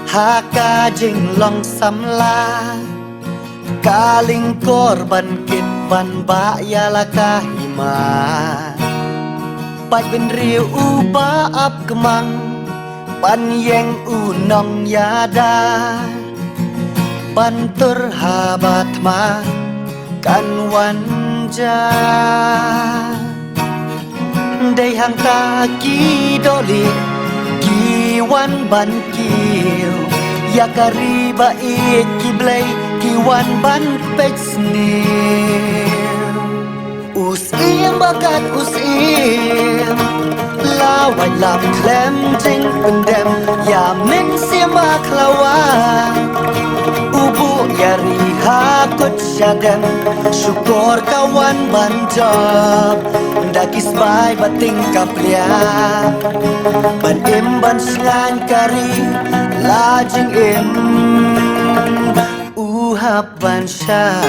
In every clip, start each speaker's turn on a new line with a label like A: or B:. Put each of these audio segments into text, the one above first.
A: Haka jing long samla Kaling korban kitban ba'yala kahima Pat ben riu uba ap kemang Pan yeng unong yada Bantur habat ma kan wanja Day hang kaki doli Kiwan ban kiu Yakariba it kiblay Kiwan ban petsnil Usim bakat usim Lawan lam klem jing pendem Yamin siama klawan Ubu yari hakut syadem Syukur kawan banjab Dakis bai bating kaplia Ban im ban sengan kari Lajing im Uhap ban syah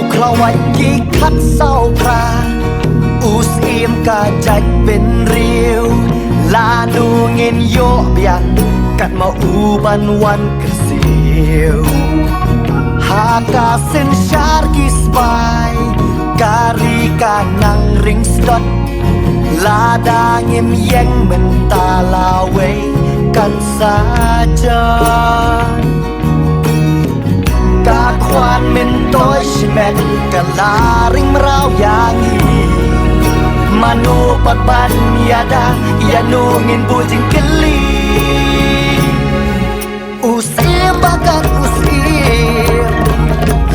A: Uklawai ki khat sau pra Us im ka jạch bên riu La nu ngin yo biang Kat mau uban wan kersiu Haka sen syar kispai Kari kanang ring stot Lada ngim yeng mentalawe Kan saja Kakwan mentoy simet Kalaring meraw yangi Manu patban yada Yanu ngin bujing keli Usim bakat usim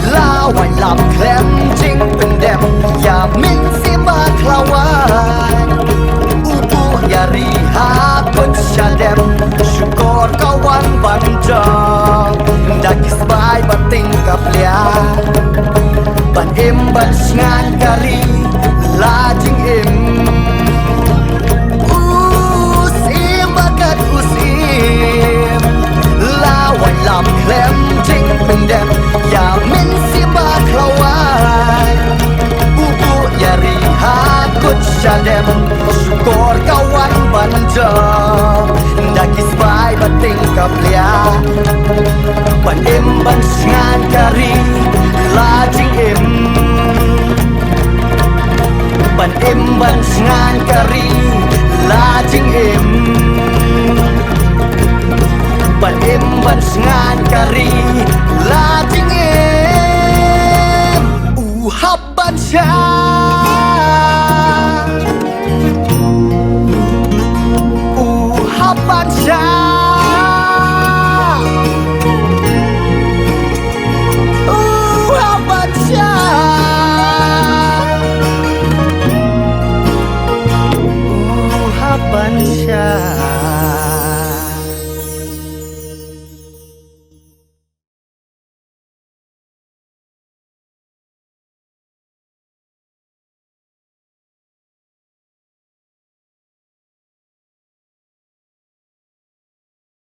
A: Lawan lam klem jing pendem Yamin siba klawan Ubuh yari hakut syadem Syukur kawan banjang Dakis bai bating kaplia Ban im ban sengan kari Lajing im Usim bakat usim Lawan lam klem jing pendem Yamin siba klawan Ubu yari hakut syadem Syukur kawan banjang Dakis bai bating kaplia Ban im ban sengan kari